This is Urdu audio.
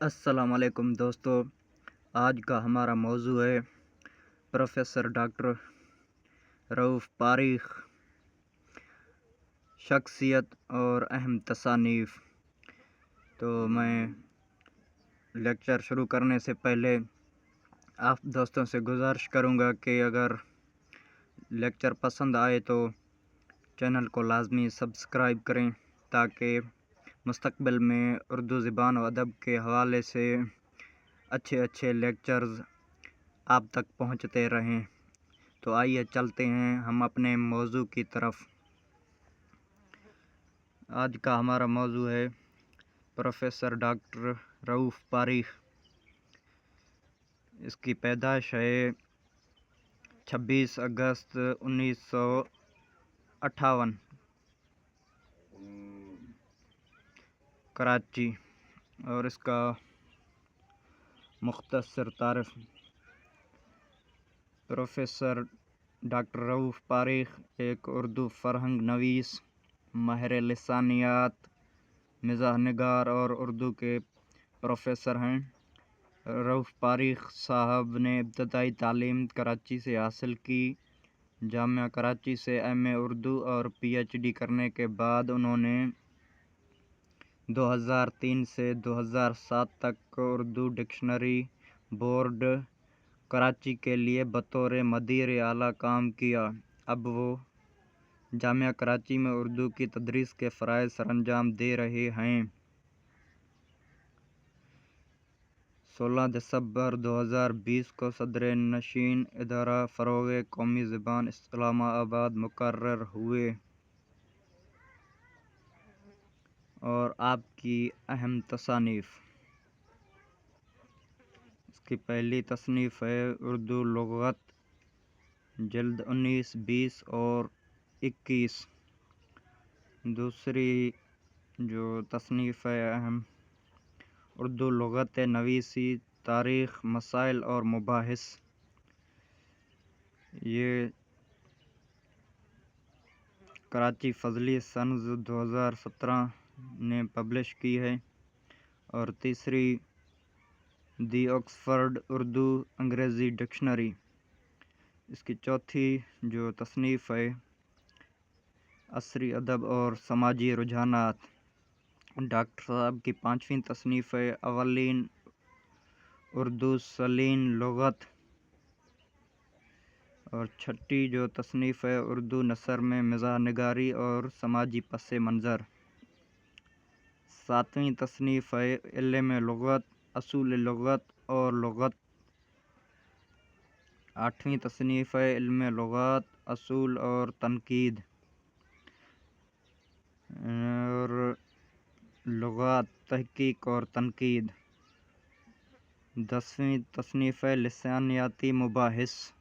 السلام علیکم دوستو، آج کا ہمارا موضوع ہے پروفیسر ڈاکٹر رؤف پاریخ، شخصیت اور اہم تصانیف۔ تو میں لیکچر شروع کرنے سے پہلے آپ دوستوں سے گزارش کروں گا کہ اگر لیکچر پسند آئے تو چینل کو لازمی سبسکرائب کریں تاکہ مستقبل میں اردو زبان و ادب کے حوالے سے اچھے لیکچرز آپ تک پہنچتے رہیں۔ تو آئیے چلتے ہیں ہم اپنے موضوع کی طرف۔ آج کا ہمارا موضوع ہے پروفیسر ڈاکٹر رؤف پاریخ۔ اس کی پیدائش ہے 26 اگست 1958 کراچی، اور اس کا مختصر تعارف۔ پروفیسر ڈاکٹر رؤف پاریخ ایک اردو فرہنگ نویس، ماہر لسانیات، مزاح نگار اور اردو کے پروفیسر ہیں۔ رؤف پاریخ صاحب نے ابتدائی تعلیم کراچی سے حاصل کی۔ جامعہ کراچی سے ایم اے اردو اور پی ایچ ڈی کرنے کے بعد انہوں نے 2003 سے 2007 تک اردو ڈکشنری بورڈ کراچی کے لیے بطور مدیر اعلیٰ کام کیا۔ اب وہ جامعہ کراچی میں اردو کی تدریس کے فرائض سر انجام دے رہے ہیں۔ 16 دسمبر 2020 کو صدر نشین ادارہ فروغ قومی زبان اسلام آباد مقرر ہوئے۔ اور آپ کی اہم تصانیف۔ اس کی پہلی تصنیف ہے اردو لغت، جلد 19، 20 اور 21۔ دوسری جو تصنیف ہے اہم، اردو لغت نویسی، تاریخ، مسائل اور مباحث۔ یہ کراچی فضلی سنز 2017 نے پبلش کی ہے۔ اور تیسری دی آکسفورڈ اردو انگریزی ڈکشنری۔ اس کی چوتھی جو تصنیف ہے عصری ادب اور سماجی رجحانات۔ ڈاکٹر صاحب کی پانچویں تصنیف ہے اولین اردو سلین لغت۔ اور چھٹی جو تصنیف ہے اردو نثر میں مزاح نگاری اور سماجی پس منظر۔ ساتویں تصنیف ہے علم لغت، اصول لغت اور لغت۔ آٹھویں تصنیف ہے علم لغات، اصول اور تنقید اور لغات، تحقیق اور تنقید۔ 10ویں تصنیف ہے لسانیاتی مباحث۔